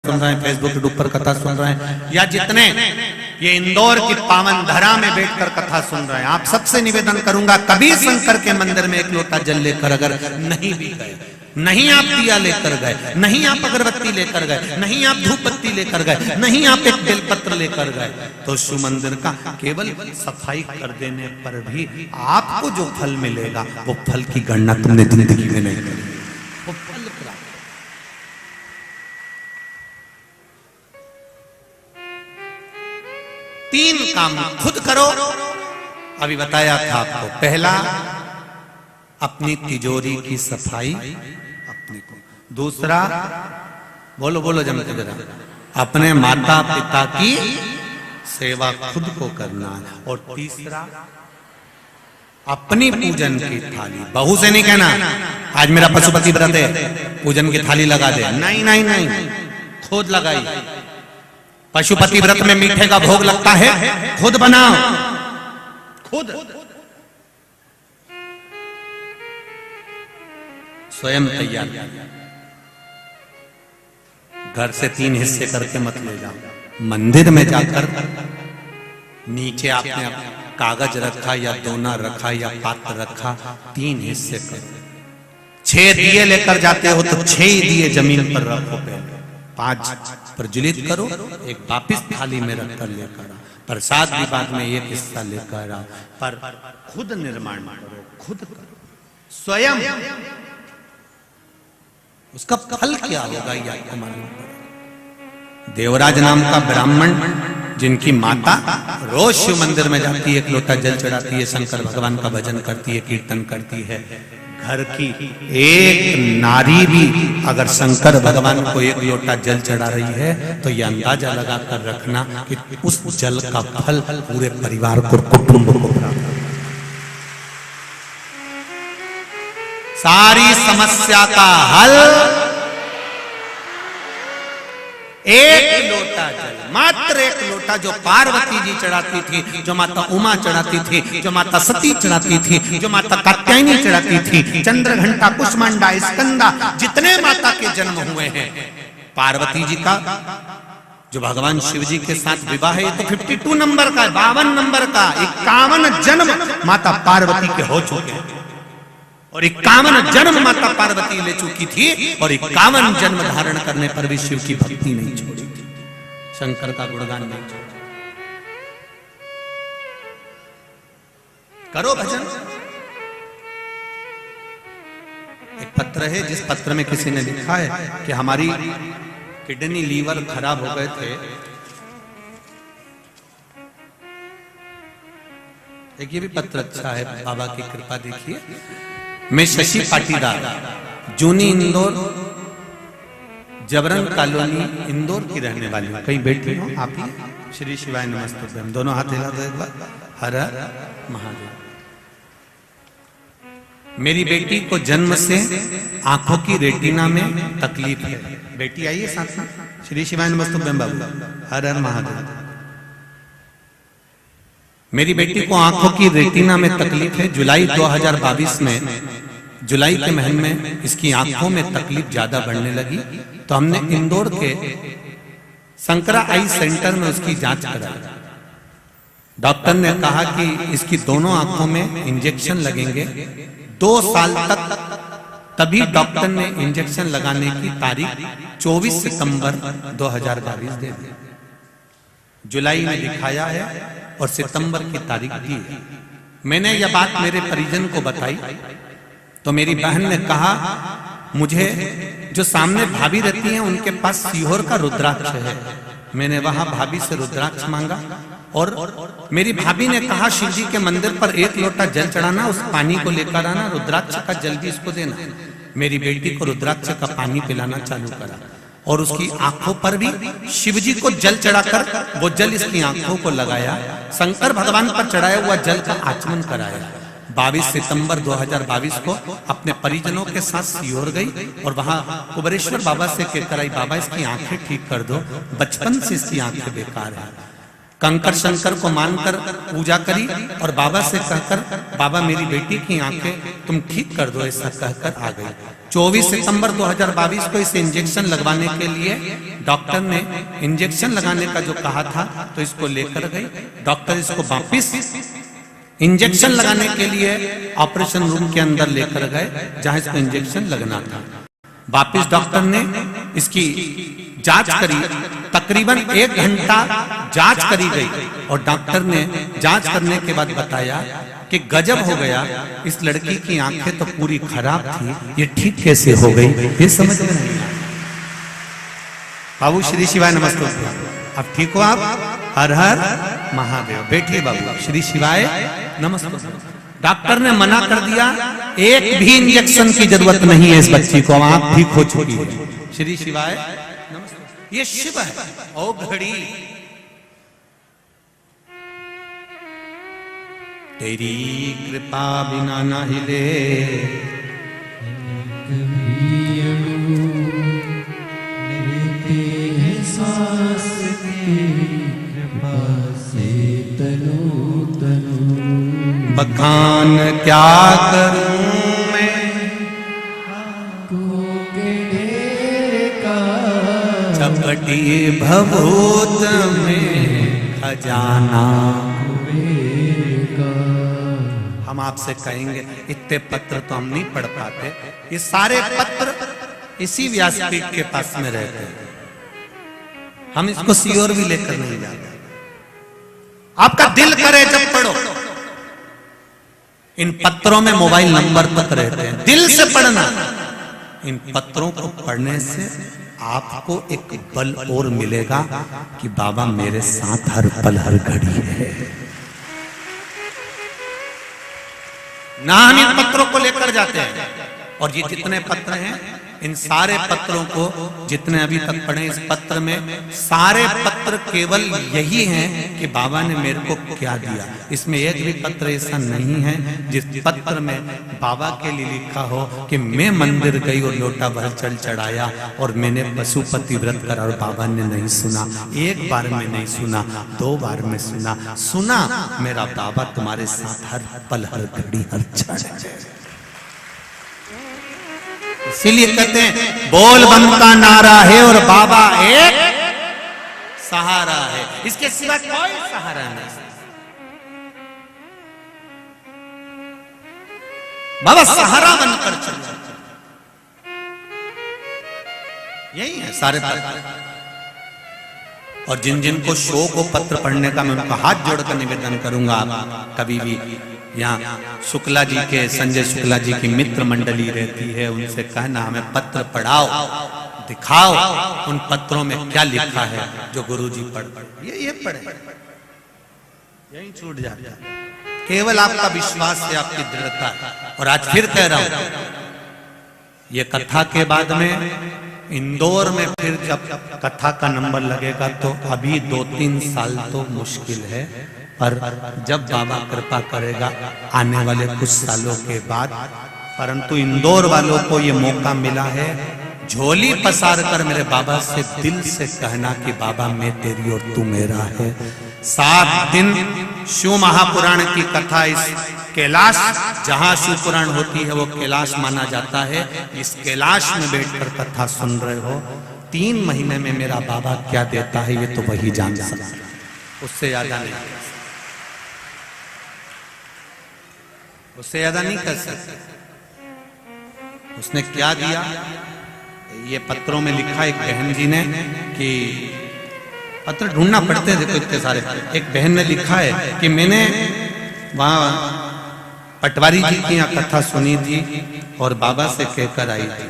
सुन रहे हैं, Facebook YouTube पर कथा सुन रहे हैं, या जितने ये इंदौर की पावन धरा में बैठकर कथा सुन रहे हैं, आप सबसे निवेदन करूंगा, कभी शंकर के मंदिर में एक लोटा जल लेकर अगर नहीं भी गए, नहीं आप दिया लेकर गए, नहीं आप अगरबत्ती लेकर गए, नहीं आप धूप बत्ती लेकर गए, नहीं आप एक बेलपत्र लेकर गए, तो शिव मंदिर का केवल सफाई कर देने पर भी आपको जो फल मिलेगा वो फल की गणना तुमने जिंदगी में नहीं करी। वो फल तीन काम खुद करो, अभी बताया था आपको। पहला, अपनी तिजोरी की सफाई अपने को। दूसरा, बोलो बोलो जमते जरा, अपने माता पिता की सेवा खुद को करना है। और तीसरा, अपनी पूजन की थाली, बहू से नहीं कहना आज मेरा पशुपति व्रत है पूजन की थाली लगा दे, नहीं नहीं नहीं, खुद लगाई। पशुपति व्रत में मीठे का भोग लगता है, खुद बनाओ, खुद स्वयं तैयार। घर से 3 हिस्से करके मत ले जाओ, मंदिर में जाकर नीचे आपने कागज रखा या दोना रखा या पात्र रखा, 3 हिस्से करो। 6 दिए लेकर जाते हो तो 6 ही दिए जमीन पर रखो, पहले 5 प्रज्वलित करो, एक वापिस थाली में रखकर लेकर आओ, प्रसाद भी बाद में एक हिस्सा लेकर आओ, पर खुद निर्माण करो, खुद करो स्वयं। उसका फल क्या होगा ये आपको मालूम पड़ेगा। देवराज नाम का ब्राह्मण जिनकी माता रोज शिव मंदिर में जाती है, एक लोटा जल चढ़ाती है, शंकर भगवान का भजन करती है, कीर्तन करती है, घर की एक नारी भी अगर शंकर भगवान को एक लोटा जल चढ़ा रही है तो यह अंदाजा लगाकर रखना कि उस जल का फल पूरे परिवार को, कुटुंब को प्राप्त। सारी समस्या का हल एक लोटा जल, मात्र एक लोटा, जो पार्वती जी चढ़ाती थी, जो माता उमा चढ़ाती थी, जो माता सती चढ़ाती थी, जो माता कात्यायनी चढ़ाती थी, चंद्रघंटा, कुष्मांडा, स्कंदा, जितने माता के जन्म हुए हैं, पार्वती जी का जो भगवान शिव जी के साथ विवाह है तो 52 नंबर का, 52 नंबर का, 51 जन्म माता पार्वती के हो चुके हैं। और 51 जन्म माता पार्वती ले चुकी थी, और 51 जन्म धारण करने पर भी शिव की भक्ति नहीं छोड़ी थी, शंकर का गुणगान नहीं छोड़ा। करो भजन। एक पत्र है, जिस पत्र में किसी ने लिखा है कि हमारी किडनी, लीवर खराब हो गए थे। एक ये भी पत्र अच्छा है, बाबा की कृपा देखिए। मैं शशि पाटीदार, जूनी इंदौर, जबरन कॉलोनी इंदौर की रहने वाली हूँ। कहीं बैठी हो आप ही? श्री शिवाय नमस्तुभ्यं, दोनों हाथ हिला दो एक बार, हर हर महादेव। मेरी बेटी को जन्म से आंखों की रेटिना में तकलीफ है। बेटी आइए साथ साथ, श्री शिवाय नमस्तुभ्यं बाबू, हर हर महादेव। मेरी बेटी को आंखों की रेटिना में तकलीफ है। जुलाई 2022 में, जुलाई के महीने में इसकी आंखों में तकलीफ ज्यादा बढ़ने लगी, तो हमने इंदौर के शंकरा आई सेंटर में उसकी जांच कराई। डॉक्टर ने कहा कि इसकी दोनों आंखों में इंजेक्शन लगेंगे 2 साल तक। तभी डॉक्टर ने इंजेक्शन लगाने की तारीख 24 सितंबर 2022 दे दी। जुलाई में दिखाया है और सितंबर की तारीख दी है। मैंने यह बात मेरे परिजन को बताई तो मेरी बहन ने कहा, मुझे जो सामने भाभी रहती हैं उनके पास सीहोर का रुद्राक्ष है। मैंने वहां भाभी से रुद्राक्ष मांगा और मेरी भाभी ने कहा, शिव जी के मंदिर पर 1 लोटा जल चढ़ाना, उस पानी को लेकर आना, रुद्राक्ष का जल भी इसको देना। मेरी बेटी को रुद्राक्ष का पानी पिलाना चालू करा और उसकी आंखों पर भी शिवजी को जल चढ़ाकर वो जल इसकी आंखों को लगाया, शंकर भगवान पर चढ़ाया हुआ जल का आचमन कराया। 22 सितंबर 2022 को अपने परिजनों के साथ सीहोर गई और वहां कुबरेश्वर बाबा से कहकर आई, बाबा इसकी आंखें ठीक कर दो, बचपन से इसकी आंखें बेकार है। कंकर शंकर को मानकर पूजा करी और बाबा से कहकर, बाबा मेरी बेटी की आंखें तुम ठीक कर दो, ऐसा कहकर आ गई। 24 सितंबर 2022 को इसे इंजेक्शन लगवाने के लिए डॉक्टर ने इंजेक्शन लगाने का जो कहा था, तो इसको लेकर गई डॉक्टर, इसको वापिस इंजेक्शन लगाने के लिए ऑपरेशन रूम के अंदर लेकर गए जहां इसको इंजेक्शन लगना था। वापिस डॉक्टर ने इसकी जांच करी, तकरीबन 1 घंटा जांच करी गई और डॉक्टर ने जांच करने के बाद बताया कि गजब हो गया, इस लड़की की आंखें तो पूरी खराब थी, ये ठीक कैसे हो गई, ये समझ में नहीं आया। बाबू श्री शिवाय नमस्ते। अब ठीक हो आप? हर हर महादेव। बैठिए बाबू। श्री शिवाय नमस्ते। डॉक्टर ने मना कर दिया, एक भी इंजेक्शन की जरूरत नहीं है इस बच्ची को, आप ठीक हो चुकी है। श्री शिवाय नमस्ते। ये शिव है। ओ घड़ी तेरी कृपा बिना ना हिले, सांस तेरी कृपा से तनु तनु, बखान क्या करूं मैं चपटी भभूत में खजाना। हम आपसे कहेंगे इतने पत्र तो हम नहीं पढ़ पाते, ये सारे पत्र इसी व्यासपीठ के पास में रहते हैं, हम इसको सियोर भी लेकर नहीं जाते। आपका दिल करे जब पढ़ो। इन पत्रों में मोबाइल नंबर तक रहते हैं, दिल से पढ़ना। इन पत्रों को पढ़ने से आपको एक बल और मिलेगा कि बाबा मेरे साथ हर पल हर घड़ी है। ना हम इन पत्रों को लेकर जाते हैं, और ये जितने पत्र हैं, इन सारे पत्रों को जितने अभी तक पढ़े, इस पत्र में सारे पत्र केवल यही हैं कि बाबा ने मेरे को क्या दिया। इसमें एक भी पत्र ऐसा नहीं है जिस पत्र में बाबा के लिए लिखा हो कि मैं मंदिर गई और लोटा भर जल चढ़ाया और मैंने पशुपति व्रत करा और बाबा ने नहीं सुना। एक बार में नहीं सुना, 2 बार में सुना, सुना मेरा बाबा तुम्हारे साथ हर पल हर घड़ी हर क्षण। इसीलिए कहते हैं बोल बम का नारा है और बाबा एक सहारा है, इसके सिवा कोई सहारा नहीं। बाबा सहारा बनकर चल, यही है सारे पत्र। और जिन जिन को शौक हो पत्र पढ़ने का, मैं उनका हाथ जोड़कर निवेदन करूंगा, आप कभी भी यहाँ शुक्ला जी के, संजय शुक्ला जी की मित्र मंडली रहती है, उनसे कहना हमें पत्र पढ़ाओ, दिखाओ उन पत्रों में क्या लिखा है जो गुरुजी पढ़ ये पढ़े, यही छूट जाता। केवल आपका विश्वास है, आपकी दृढ़ता है। और आज फिर कह रहा हूं, ये कथा के बाद में इंदौर में फिर जब कथा का नंबर लगेगा तो अभी 2-3 साल तो मुश्किल है, पर जब बाबा कृपा करेगा आने वाले कुछ सालों के बाद। परंतु इंदौर वालों को ये मौका मिला है, झोली पसार कर मेरे बाबा से दिल से कहना कि बाबा मैं तेरी और तू मेरा है। 7 दिन शिव महापुराण की कथा, इस कैलाश जहां शिव पुराण होती है वो कैलाश माना जाता है, इस कैलाश में बैठकर कथा सुन रहे हो। 3 महीने में मेरा बाबा क्या देता है ये तो वही जान सकता है, उससे ज्यादा नहीं, उससे ज्यादा नहीं कर सकते। उसने क्या दिया ये पत्रों में लिखा। एक बहन जी ने कि पत्र ढूंढना पड़ते थे इतने सारे, एक बहन ने लिखा है कि मैंने वहां पटवारी जी की यहाँ कथा सुनी थी और बाबा से कहकर आई थी।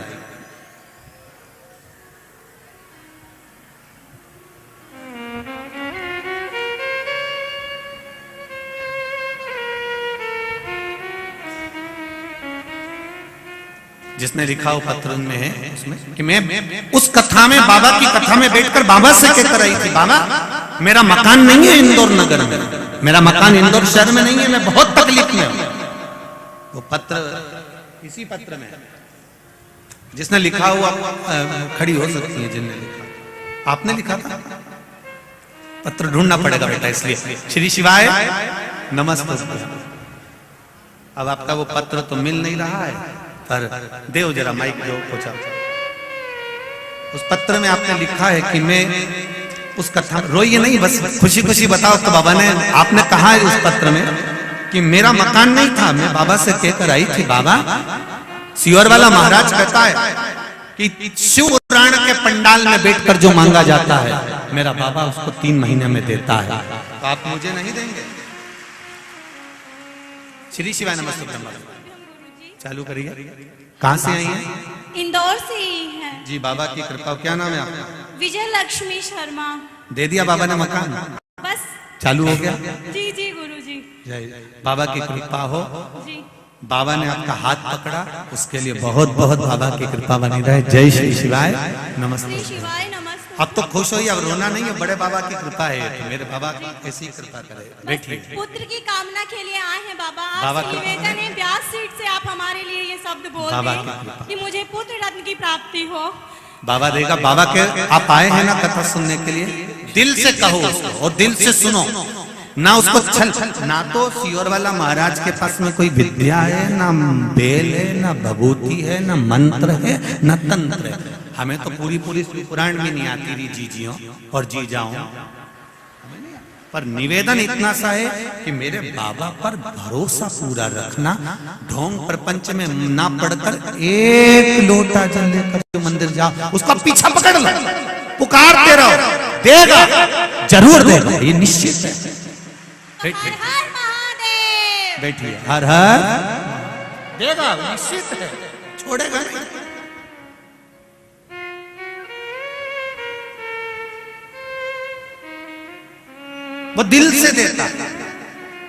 जिसने लिखा हो पत्र में है उसमें कि मैं उस कथा में, बाबा की कथा में बैठकर बाबा से कहकर आई थी, बाबा मेरा मकान नहीं है इंदौर नगर में, मेरा मकान इंदौर शहर में नहीं है, मैं बहुत तकलीफ में हूं। वो पत्र इसी पत्र में जिसने लिखा हुआ खड़ी हो सकती है, जिनने लिखा, आपने लिखा था। पत्र ढूंढना पड़ेगा बेटा, इसलिए श्री शिवाय नमस्ते। अब आपका वो पत्र तो मिल नहीं रहा है, पर देव जरा माइक दो पूछा। उस पत्र में आपने लिखा है कि मैं उस कथा, रोइए नहीं, बस खुशी खुशी बताओ। तो बाबा ने, आपने कहा है उस पत्र में कि मेरा मकान नहीं था, मैं बाबा से कहकर आई थी, बाबा सियोर वाला महाराज कहता है कि शिव पुराण के पंडाल में बैठकर जो मांगा जाता है मेरा बाबा उसको 3 महीने में देता है, तो आप मुझे नहीं देंगे? श्री शिवाय नमस्ते ब्रह्मा। चालू करिए। कहाँ से आई हैं? इंदौर से ही है जी। बाबा की कृपा। क्या नाम है आपका? विजय लक्ष्मी शर्मा। दे दिया बाबा ने मकान? बस चालू हो गया? जी जी गुरुजी। जय बाबा की कृपा हो। जी। बाबा ने आपका हाथ पकड़ा, उसके लिए बहुत बहुत बाबा की कृपा बनी रहे। जय श्री शिवाय नमस्ते। श्री शिवाय नमस्ते। अब तो खुश होइए, अब रोना नहीं है, बड़े बाबा की कृपा है, तो मेरे बाबा की ऐसी कृपा करे। बैठिए। पुत्र की कामना के लिए आए हैं बाबा। बाबा आपसे निवेदन है, व्यास सीट से आप हमारे लिए ये शब्द बोल बाबा दें कि मुझे पुत्र रत्न की प्राप्ति हो। बाबा देगा। बाबा के आप आए हैं ना कथा सुनने के लिए, दिल से कहो उसको और दिल से सुनो ना, उसको छल। ना तो सियोर वाला महाराज के पास में कोई विद्या है, ना बेल है, ना भभूति है, ना मंत्र है, ना तंत्र है। हमें तो पूरी पुराण भी नहीं आती रही जीजियों और जी जाओ, पर निवेदन इतना सा है कि मेरे बाबा पर भरोसा पूरा रखना। ढोंग प्रपंच में ना पढ़कर 1 लोटा जल लेकर मंदिर जाओ, उसका पीछा पकड़ लो, पुकारते रहो, देगा, जरूर देगा, ये निश्चित है। हर हर महादेव। बैठिए। हर हर देगा, निश्चित है, छोड़ेगा नहीं। वो दिल से देता,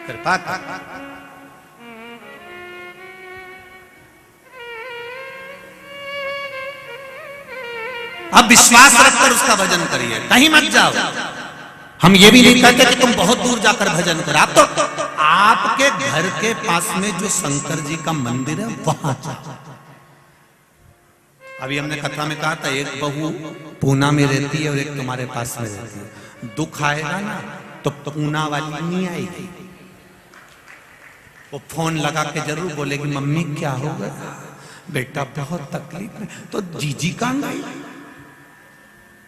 कृपा कर। अब विश्वास रखकर उसका भजन करिए, कहीं मत जाओ। हम ये भी नहीं कहते कि तुम बहुत दूर जाकर भजन करो, आप तो आपके घर के पास में जो शंकर जी का मंदिर है वहां जाओ। अभी हमने कथा में कहा था, एक बहू पूना में रहती है और एक तुम्हारे पास में रहती है। दुख आएगा ना तो पूना वाली नहीं आएगी, वो फोन लगा के जरूर बोलेगी, मम्मी क्या हो गया बेटा, बहुत तकलीफ है। तो जीजी कहाँ गई?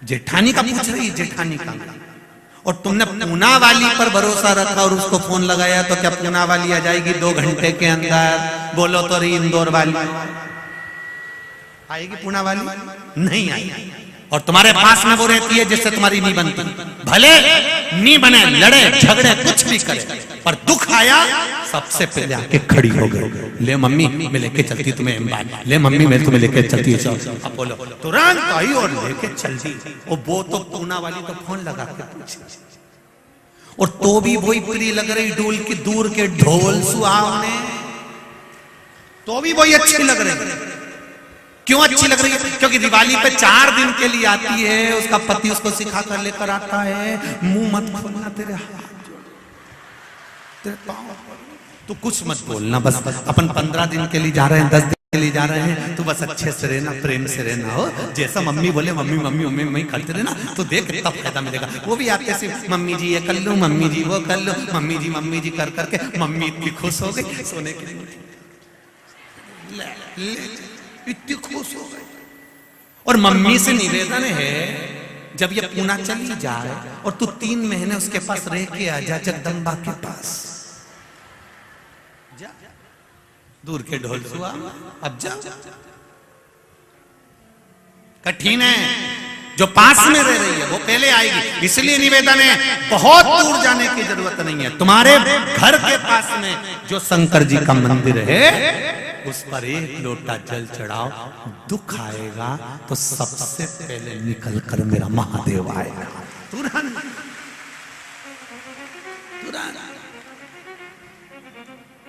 जेठानी का पूछ रही, जेठानी कहाँ गई? और तुमने पूना वाली पर भरोसा रखा और उसको फोन लगाया, तो क्या पूना वाली आ जाएगी 2 घंटे के अंदर? बोलो तो रही इंदौर वाली आएगी, पूना वाली नहीं आएगी। और तुम्हारे पास में वो रहती है जिससे तुम्हारी नहीं बनती, भले नहीं बने, लड़े झगड़े कुछ भी करे, पर दुख आया सबसे पहले आके खड़ी हो गई। ले मम्मी मैं लेके चलती तुम्हें अंबानी, ले मम्मी मैं तुम्हें लेके चलती है अपोलो, तुरंत आई और लेके चल दी। और वो तो पूना वाली तो फोन लगा के पूछी, और तो भी वही प्रिय लग रही डोल की दूर के ढोल सुहावने, तो भी वही अच्छी लग रही। क्यों अच्छी लग रही है? क्योंकि दिवाली पे 4 दिन के लिए आती है, उसका पति उसको सिखा कर लेकर आता है, मुंह मत खोलना, तेरे हाथ जोड़, तेरे पांव, तू कुछ मत बोलना, बस अपन 15 दिन के लिए जा रहे हैं, 10 दिन के लिए जा रहे हैं, तू बस अच्छे से रहना, प्रेम से रहना, हो जैसा मम्मी बोले मम्मी मम्मी मम्मी मम्मी करते रहना, तो देख तब फायदा मिलेगा। वो भी आते सिर्फ मम्मी जी ये कर लो, मम्मी जी वो कर लो, मम्मी जी कर करके मम्मी इतनी खुश हो गई, सोने के लिए इतनी खुश हो गई। और मम्मी से निवेदन है, जब ये पूना चली जाए और तू 3 महीने उसके पास रह के आ जा, जगदम्बा के पास जा, दूर के ढोल सुआ, अब जा। कठिन है, जो पास में रह रही है वो पहले आएगी, इसलिए निवेदन है बहुत दूर जाने की जरूरत नहीं है। तुम्हारे घर के पास में जो शंकर जी का मंदिर है उस पर 1 लोटा जल चढ़ाओ, दुख आएगा तो सबसे पहले निकल कर मेरा महादेव आएगा। तुरंत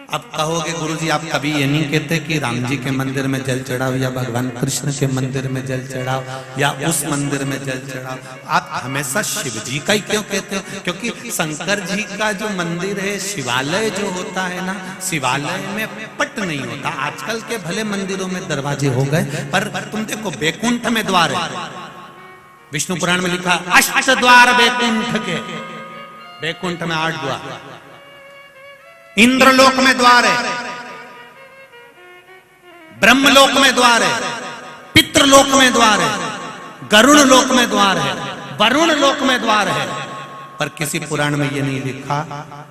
अब कहोगे गुरुजी आप कभी ये नहीं कहते कि राम जी के मंदिर में जल चढ़ाओ या भगवान कृष्ण के मंदिर में जल चढ़ाओ या उस मंदिर में जल चढ़ाओ, आप हमेशा शिव जी का ही क्यों कहते हो? क्योंकि शंकर जी का जो मंदिर है, शिवालय जो होता है ना, शिवालय में पट नहीं होता। आजकल के भले मंदिरों में दरवाजे हो गए, पर तुम देखो बैकुंठ में द्वार है, विष्णु पुराण में लिखा 8 द्वार बैकुंठ के, बैकुंठ में 8 द्वार, इंद्रलोक में द्वार है, ब्रह्मलोक में द्वार है, पितृलोक में द्वार है, गरुड़ लोक में द्वार है, वरुण लोक में द्वार है, पर किसी पुराण में यह नहीं लिखा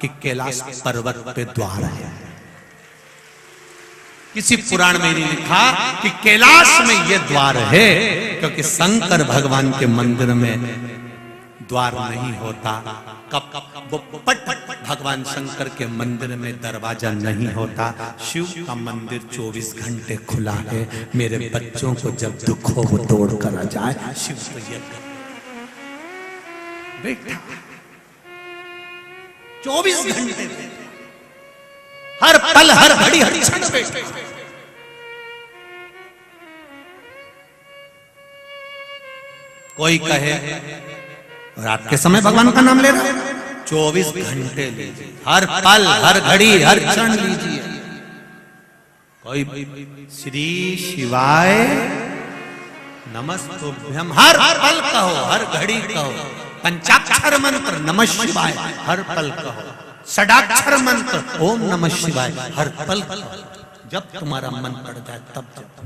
कि कैलाश पर्वत पे द्वार है। किसी पुराण में नहीं लिखा कि कैलाश में यह द्वार है, क्योंकि शंकर भगवान के मंदिर में द्वार नहीं होता। कपट भगवान शंकर के मंदिर में दरवाजा नहीं होता। शिव का मंदिर 24 घंटे खुला है। मेरे बच्चों को जब दुख हो वो तोड़ कर आ जाए, शिव तो यज्ञ बेटा 24 घंटे, हर पल हर घड़ी हर क्षण बेटा। कोई कहे रात के समय भगवान का नाम ले रहा है, 24 घंटे लीजिए, हर पल हर घड़ी हर क्षण लीजिए। कोई श्री शिवाय नमस्तुभ्यम हर पल कहो, हर घड़ी कहो। पंचाक्षर मंत्र नमः शिवाय हर पल कहो। षडाक्षर मंत्र ओम नमः शिवाय हर पल कहो। जब तुम्हारा मन पड़ जाए तब जब